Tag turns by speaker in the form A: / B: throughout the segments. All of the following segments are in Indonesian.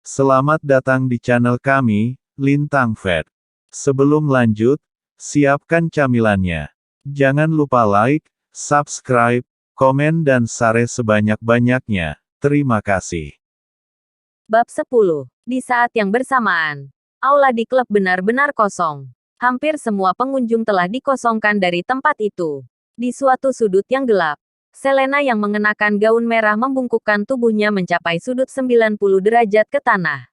A: Selamat datang di channel kami, Lintang Vet. Sebelum lanjut, siapkan camilannya. Jangan lupa like, subscribe, komen dan share sebanyak-banyaknya. Terima kasih.
B: Bab 10. Di saat yang bersamaan, aula di klub benar-benar kosong. Hampir semua pengunjung telah dikosongkan dari tempat itu. Di suatu sudut yang gelap, Selena yang mengenakan gaun merah membungkukkan tubuhnya mencapai sudut 90 derajat ke tanah.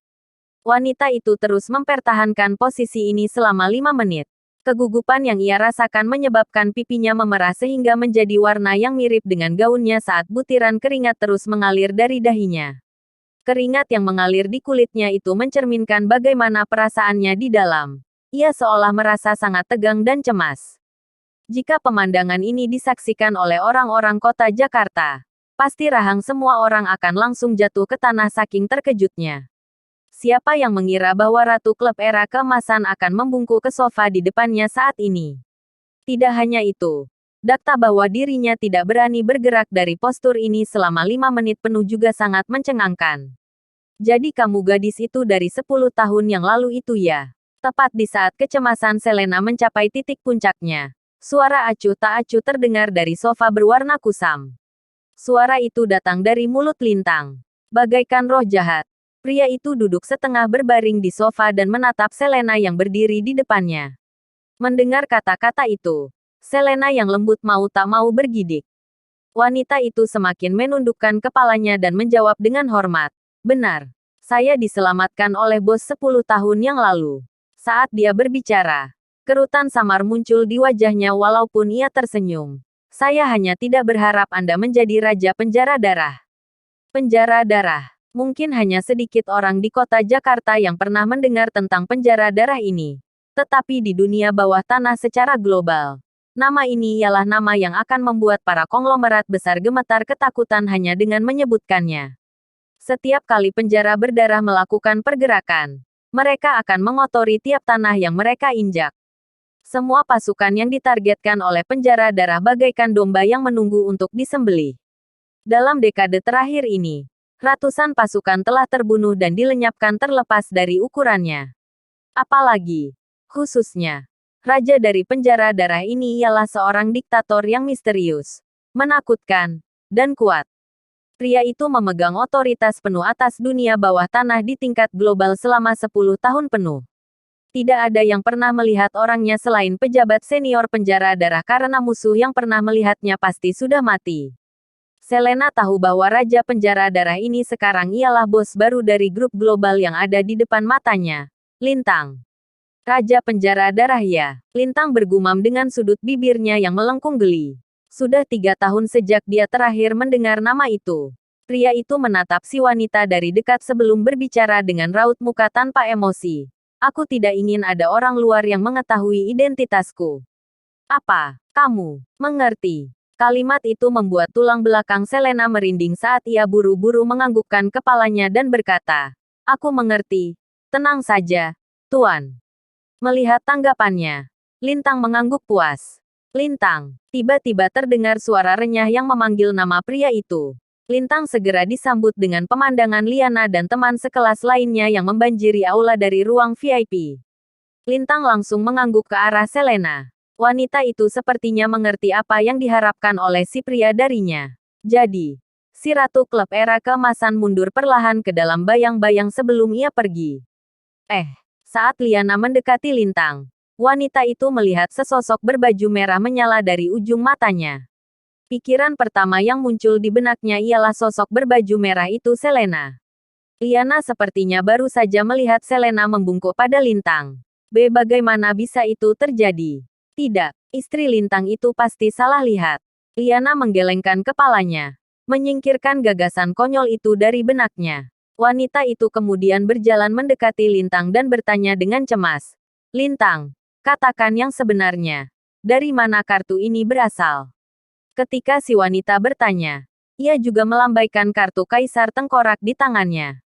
B: Wanita itu terus mempertahankan posisi ini selama 5 menit. Kegugupan yang ia rasakan menyebabkan pipinya memerah sehingga menjadi warna yang mirip dengan gaunnya saat butiran keringat terus mengalir dari dahinya. Keringat yang mengalir di kulitnya itu mencerminkan bagaimana perasaannya di dalam. Ia seolah merasa sangat tegang dan cemas. Jika pemandangan ini disaksikan oleh orang-orang kota Jakarta, pasti rahang semua orang akan langsung jatuh ke tanah saking terkejutnya. Siapa yang mengira bahwa Ratu Klub era keemasan akan membungkuk ke sofa di depannya saat ini? Tidak hanya itu, fakta bahwa dirinya tidak berani bergerak dari postur ini selama 5 menit penuh juga sangat mencengangkan. Jadi kamu gadis itu dari 10 tahun yang lalu itu ya? Tepat di saat kecemasan Selena mencapai titik puncaknya, suara acuh tak acuh terdengar dari sofa berwarna kusam. Suara itu datang dari mulut Lintang. Bagaikan roh jahat, pria itu duduk setengah berbaring di sofa dan menatap Selena yang berdiri di depannya. Mendengar kata-kata itu, Selena yang lembut mau tak mau bergidik. Wanita itu semakin menundukkan kepalanya dan menjawab dengan hormat. Benar, saya diselamatkan oleh bos 10 tahun yang lalu. Saat dia berbicara, kerutan samar muncul di wajahnya walaupun ia tersenyum. Saya hanya tidak berharap Anda menjadi raja penjara darah. Penjara darah. Mungkin hanya sedikit orang di kota Jakarta yang pernah mendengar tentang penjara darah ini. Tetapi di dunia bawah tanah secara global, nama ini ialah nama yang akan membuat para konglomerat besar gemetar ketakutan hanya dengan menyebutkannya. Setiap kali penjara berdarah melakukan pergerakan, mereka akan mengotori tiap tanah yang mereka injak. Semua pasukan yang ditargetkan oleh penjara darah bagaikan domba yang menunggu untuk disembelih. Dalam dekade terakhir ini, ratusan pasukan telah terbunuh dan dilenyapkan terlepas dari ukurannya. Apalagi, khususnya, raja dari penjara darah ini ialah seorang diktator yang misterius, menakutkan, dan kuat. Pria itu memegang otoritas penuh atas dunia bawah tanah di tingkat global selama 10 tahun penuh. Tidak ada yang pernah melihat orangnya selain pejabat senior penjara darah karena musuh yang pernah melihatnya pasti sudah mati. Selena tahu bahwa raja penjara darah ini sekarang ialah bos baru dari grup global yang ada di depan matanya, Lintang. Raja penjara darah ya, Lintang bergumam dengan sudut bibirnya yang melengkung geli. Sudah 3 tahun sejak dia terakhir mendengar nama itu. Pria itu menatap si wanita dari dekat sebelum berbicara dengan raut muka tanpa emosi. Aku tidak ingin ada orang luar yang mengetahui identitasku. Apa? Kamu mengerti? Kalimat itu membuat tulang belakang Selena merinding saat ia buru-buru menganggukkan kepalanya dan berkata, "Aku mengerti. Tenang saja, Tuan." Melihat tanggapannya, Lintang mengangguk puas. Lintang, tiba-tiba terdengar suara renyah yang memanggil nama pria itu. Lintang segera disambut dengan pemandangan Liana dan teman sekelas lainnya yang membanjiri aula dari ruang VIP. Lintang langsung mengangguk ke arah Selena. Wanita itu sepertinya mengerti apa yang diharapkan oleh si pria darinya. Jadi, si Ratu Klub era keemasan mundur perlahan ke dalam bayang-bayang sebelum ia pergi. Saat Liana mendekati Lintang, wanita itu melihat sesosok berbaju merah menyala dari ujung matanya. Pikiran pertama yang muncul di benaknya ialah sosok berbaju merah itu Selena. Liana sepertinya baru saja melihat Selena membungkuk pada Lintang. Bagaimana bisa itu terjadi? Tidak, istri Lintang itu pasti salah lihat. Liana menggelengkan kepalanya, menyingkirkan gagasan konyol itu dari benaknya. Wanita itu kemudian berjalan mendekati Lintang dan bertanya dengan cemas. Lintang, katakan yang sebenarnya. Dari mana kartu ini berasal? Ketika si wanita bertanya, ia juga melambaikan kartu kaisar tengkorak di tangannya.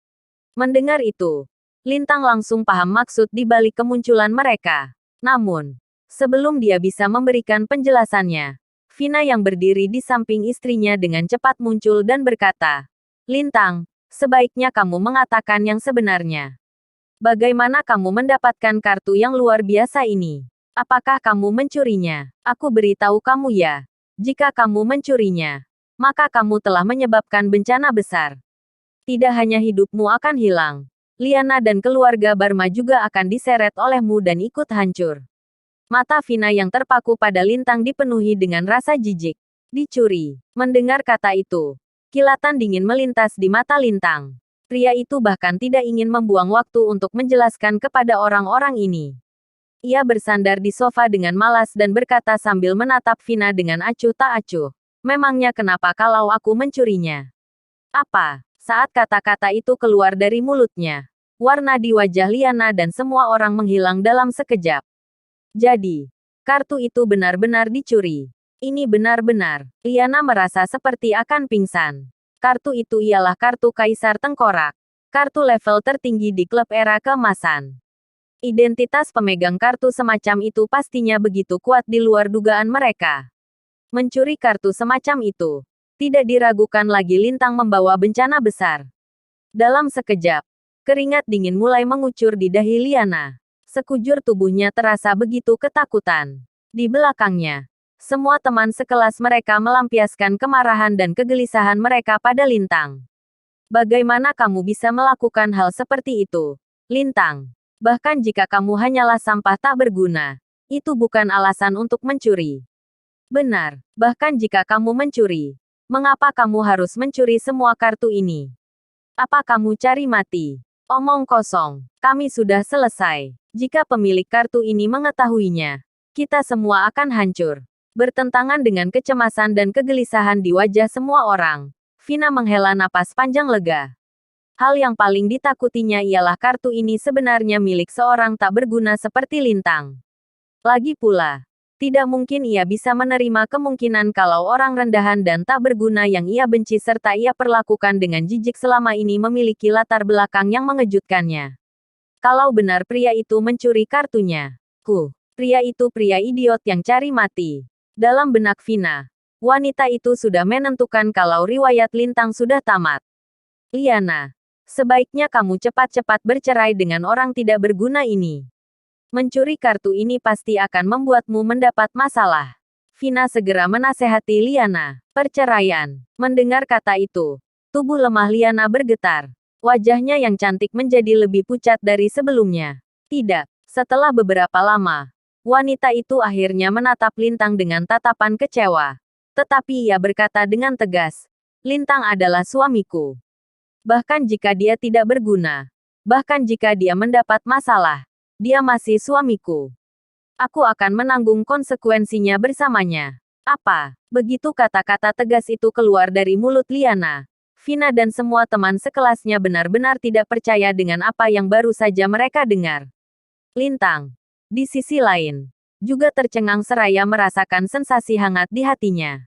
B: Mendengar itu, Lintang langsung paham maksud di balik kemunculan mereka. Namun, sebelum dia bisa memberikan penjelasannya, Vina yang berdiri di samping istrinya dengan cepat muncul dan berkata, "Lintang, sebaiknya kamu mengatakan yang sebenarnya. Bagaimana kamu mendapatkan kartu yang luar biasa ini? Apakah kamu mencurinya? Aku beritahu kamu ya. Jika kamu mencurinya, maka kamu telah menyebabkan bencana besar. Tidak hanya hidupmu akan hilang, Liana dan keluarga Barma juga akan diseret olehmu dan ikut hancur. Mata Vina yang terpaku pada Lintang dipenuhi dengan rasa jijik. Dicuri. Mendengar kata itu, kilatan dingin melintas di mata Lintang. Pria itu bahkan tidak ingin membuang waktu untuk menjelaskan kepada orang-orang ini. Ia bersandar di sofa dengan malas dan berkata sambil menatap Vina dengan acuh tak acuh. Memangnya kenapa kalau aku mencurinya? Apa? Saat kata-kata itu keluar dari mulutnya, warna di wajah Liana dan semua orang menghilang dalam sekejap. Jadi, kartu itu benar-benar dicuri. Ini benar-benar. Liana merasa seperti akan pingsan. Kartu itu ialah kartu Kaisar Tengkorak. Kartu level tertinggi di klub era keemasan. Identitas pemegang kartu semacam itu pastinya begitu kuat di luar dugaan mereka. Mencuri kartu semacam itu. Tidak diragukan lagi Lintang membawa bencana besar. Dalam sekejap, keringat dingin mulai mengucur di dahi Liana. Sekujur tubuhnya terasa begitu ketakutan. Di belakangnya, semua teman sekelas mereka melampiaskan kemarahan dan kegelisahan mereka pada Lintang. Bagaimana kamu bisa melakukan hal seperti itu, Lintang? Bahkan jika kamu hanyalah sampah tak berguna, itu bukan alasan untuk mencuri. Benar, bahkan jika kamu mencuri, mengapa kamu harus mencuri semua kartu ini? Apa kamu cari mati? Omong kosong, kami sudah selesai. Jika pemilik kartu ini mengetahuinya, kita semua akan hancur. Bertentangan dengan kecemasan dan kegelisahan di wajah semua orang, Vina menghela napas panjang lega. Hal yang paling ditakutinya ialah kartu ini sebenarnya milik seorang tak berguna seperti Lintang. Lagi pula, tidak mungkin ia bisa menerima kemungkinan kalau orang rendahan dan tak berguna yang ia benci serta ia perlakukan dengan jijik selama ini memiliki latar belakang yang mengejutkannya. Kalau benar pria itu mencuri kartunya, pria itu pria idiot yang cari mati. Dalam benak Vina, wanita itu sudah menentukan kalau riwayat Lintang sudah tamat. Liana, sebaiknya kamu cepat-cepat bercerai dengan orang tidak berguna ini. Mencuri kartu ini pasti akan membuatmu mendapat masalah. Vina segera menasehati Liana. Perceraian. Mendengar kata itu, tubuh lemah Liana bergetar. Wajahnya yang cantik menjadi lebih pucat dari sebelumnya. Tidak, setelah beberapa lama, wanita itu akhirnya menatap Lintang dengan tatapan kecewa. Tetapi ia berkata dengan tegas, Lintang adalah suamiku. Bahkan jika dia tidak berguna, bahkan jika dia mendapat masalah, dia masih suamiku. Aku akan menanggung konsekuensinya bersamanya. Apa? Begitu kata-kata tegas itu keluar dari mulut Liana, Vina dan semua teman sekelasnya benar-benar tidak percaya dengan apa yang baru saja mereka dengar. Lintang, di sisi lain, juga tercengang seraya merasakan sensasi hangat di hatinya.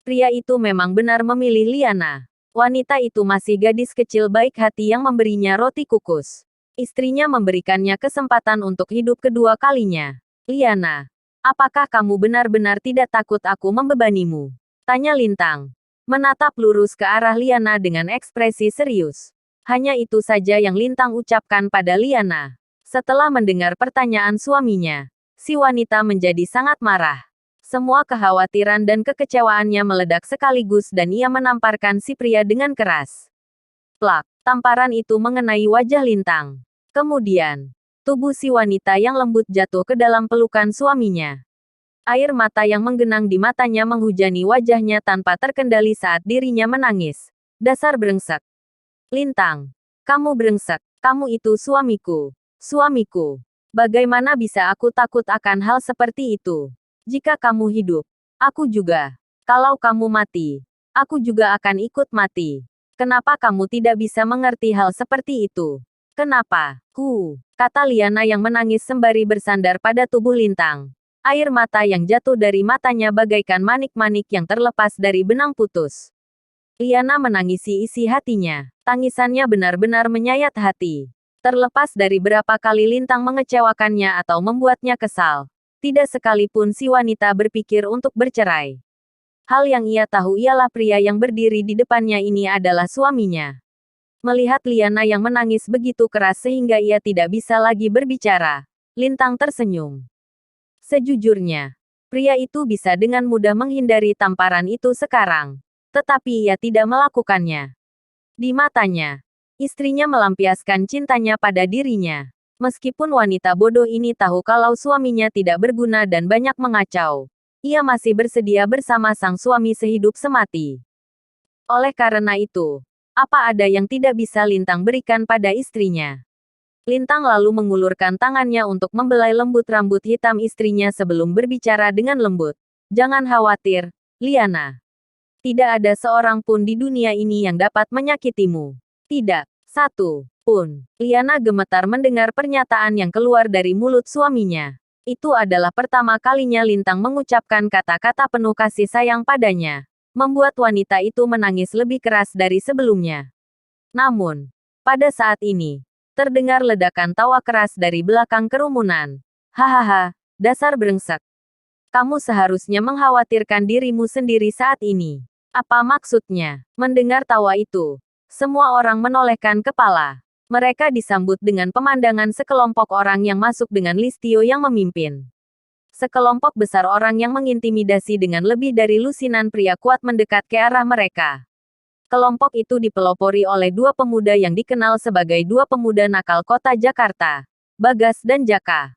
B: Pria itu memang benar memilih Liana. Wanita itu masih gadis kecil baik hati yang memberinya roti kukus. Istrinya memberikannya kesempatan untuk hidup kedua kalinya. Liana, apakah kamu benar-benar tidak takut aku membebanimu? Tanya Lintang. Menatap lurus ke arah Liana dengan ekspresi serius. Hanya itu saja yang Lintang ucapkan pada Liana. Setelah mendengar pertanyaan suaminya, si wanita menjadi sangat marah. Semua kekhawatiran dan kekecewaannya meledak sekaligus dan ia menamparkan si pria dengan keras. Plak, tamparan itu mengenai wajah Lintang. Kemudian, tubuh si wanita yang lembut jatuh ke dalam pelukan suaminya. Air mata yang menggenang di matanya menghujani wajahnya tanpa terkendali saat dirinya menangis. Dasar brengsek. Lintang, kamu brengsek, kamu itu suamiku. Suamiku. Bagaimana bisa aku takut akan hal seperti itu? Jika kamu hidup, aku juga. Kalau kamu mati, aku juga akan ikut mati. Kenapa kamu tidak bisa mengerti hal seperti itu? Kenapa? Kata Liana yang menangis sembari bersandar pada tubuh Lintang. Air mata yang jatuh dari matanya bagaikan manik-manik yang terlepas dari benang putus. Liana menangisi isi hatinya. Tangisannya benar-benar menyayat hati. Terlepas dari berapa kali Lintang mengecewakannya atau membuatnya kesal, tidak sekalipun si wanita berpikir untuk bercerai. Hal yang ia tahu ialah pria yang berdiri di depannya ini adalah suaminya. Melihat Liana yang menangis begitu keras sehingga ia tidak bisa lagi berbicara, Lintang tersenyum. Sejujurnya, pria itu bisa dengan mudah menghindari tamparan itu sekarang. Tetapi ia tidak melakukannya. Di matanya, istrinya melampiaskan cintanya pada dirinya. Meskipun wanita bodoh ini tahu kalau suaminya tidak berguna dan banyak mengacau, ia masih bersedia bersama sang suami sehidup semati. Oleh karena itu, apa ada yang tidak bisa Lintang berikan pada istrinya? Lintang lalu mengulurkan tangannya untuk membelai lembut rambut hitam istrinya sebelum berbicara dengan lembut. Jangan khawatir, Liana. Tidak ada seorang pun di dunia ini yang dapat menyakitimu. Tidak, satu pun. Liana gemetar mendengar pernyataan yang keluar dari mulut suaminya. Itu adalah pertama kalinya Lintang mengucapkan kata-kata penuh kasih sayang padanya, membuat wanita itu menangis lebih keras dari sebelumnya. Namun, pada saat ini, terdengar ledakan tawa keras dari belakang kerumunan. Hahaha, dasar brengsek. Kamu seharusnya mengkhawatirkan dirimu sendiri saat ini. Apa maksudnya? Mendengar tawa itu, semua orang menolehkan kepala. Mereka disambut dengan pemandangan sekelompok orang yang masuk dengan Listio yang memimpin. Sekelompok besar orang yang mengintimidasi dengan lebih dari lusinan pria kuat mendekat ke arah mereka. Kelompok itu dipelopori oleh dua pemuda yang dikenal sebagai dua pemuda nakal kota Jakarta, Bagas dan Jaka.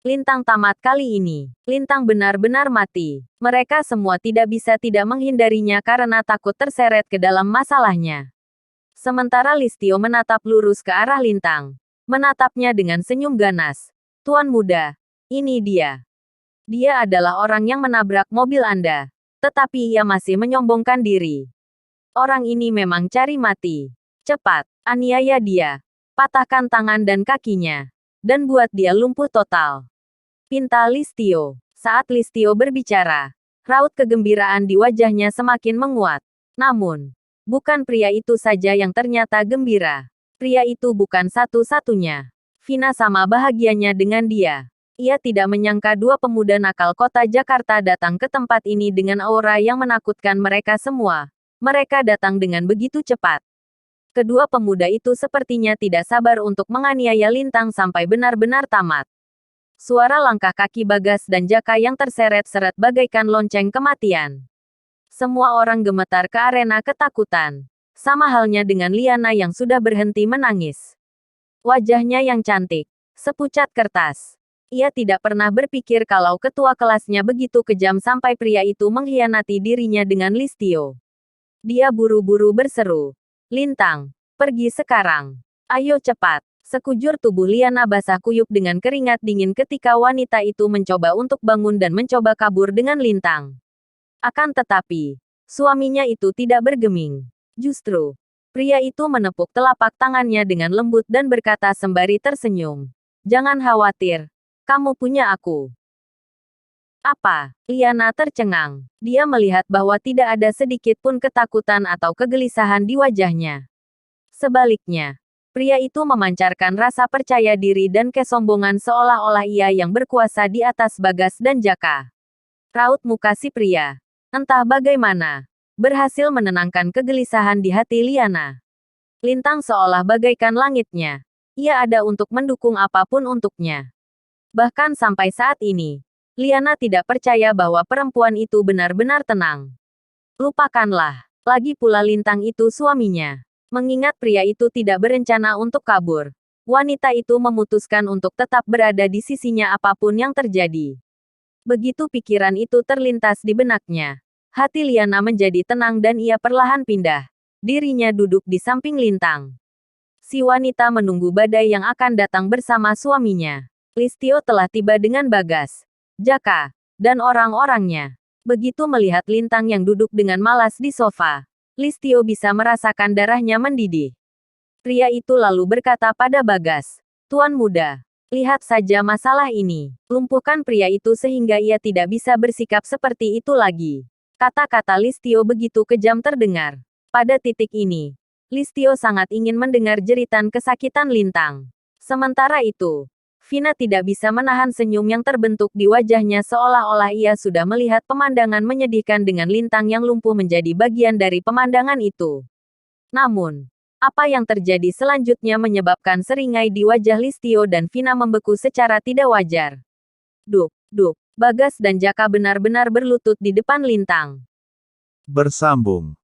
B: Lintang tamat kali ini. Lintang benar-benar mati. Mereka semua tidak bisa tidak menghindarinya karena takut terseret ke dalam masalahnya. Sementara Listio menatap lurus ke arah Lintang. Menatapnya dengan senyum ganas. Tuan muda, ini dia. Dia adalah orang yang menabrak mobil Anda. Tetapi ia masih menyombongkan diri. Orang ini memang cari mati. Cepat, aniaya dia. Patahkan tangan dan kakinya. Dan buat dia lumpuh total. Pinta Listio. Saat Listio berbicara, raut kegembiraan di wajahnya semakin menguat. Namun, bukan pria itu saja yang ternyata gembira. Pria itu bukan satu-satunya. Vina sama bahagianya dengan dia. Ia tidak menyangka dua pemuda nakal kota Jakarta datang ke tempat ini dengan aura yang menakutkan mereka semua. Mereka datang dengan begitu cepat. Kedua pemuda itu sepertinya tidak sabar untuk menganiaya Lintang sampai benar-benar tamat. Suara langkah kaki Bagas dan Jaka yang terseret-seret bagaikan lonceng kematian. Semua orang gemetar ke arena ketakutan. Sama halnya dengan Liana yang sudah berhenti menangis. Wajahnya yang cantik, sepucat kertas. Ia tidak pernah berpikir kalau ketua kelasnya begitu kejam sampai pria itu mengkhianati dirinya dengan Listio. Dia buru-buru berseru. Lintang, pergi sekarang. Ayo cepat. Sekujur tubuh Liana basah kuyup dengan keringat dingin ketika wanita itu mencoba untuk bangun dan mencoba kabur dengan Lintang. Akan tetapi, suaminya itu tidak bergeming. Justru, pria itu menepuk telapak tangannya dengan lembut dan berkata sembari tersenyum. Jangan khawatir. Kamu punya aku. Apa? Liana tercengang. Dia melihat bahwa tidak ada sedikit pun ketakutan atau kegelisahan di wajahnya. Sebaliknya, pria itu memancarkan rasa percaya diri dan kesombongan seolah-olah ia yang berkuasa di atas Bagas dan Jaka. Raut muka si pria, entah bagaimana, berhasil menenangkan kegelisahan di hati Liana. Lintang seolah bagaikan langitnya. Ia ada untuk mendukung apapun untuknya. Bahkan sampai saat ini, Liana tidak percaya bahwa perempuan itu benar-benar tenang. Lupakanlah. Lagi pula Lintang itu suaminya. Mengingat pria itu tidak berencana untuk kabur, wanita itu memutuskan untuk tetap berada di sisinya apapun yang terjadi. Begitu pikiran itu terlintas di benaknya, hati Liana menjadi tenang dan ia perlahan pindah. Dirinya duduk di samping Lintang. Si wanita menunggu badai yang akan datang bersama suaminya. Listio telah tiba dengan Bagas, Jaka, dan orang-orangnya. Begitu melihat Lintang yang duduk dengan malas di sofa, Listio bisa merasakan darahnya mendidih. Pria itu lalu berkata pada Bagas, Tuan muda, lihat saja masalah ini. Lumpuhkan pria itu sehingga ia tidak bisa bersikap seperti itu lagi. Kata-kata Listio begitu kejam terdengar. Pada titik ini, Listio sangat ingin mendengar jeritan kesakitan Lintang. Sementara itu, Vina tidak bisa menahan senyum yang terbentuk di wajahnya seolah-olah ia sudah melihat pemandangan menyedihkan dengan Lintang yang lumpuh menjadi bagian dari pemandangan itu. Namun, Apa yang terjadi selanjutnya menyebabkan seringai di wajah Listio dan Vina membeku secara tidak wajar. Duk, duk. Bagas dan Jaka benar-benar berlutut di depan Lintang.
A: Bersambung.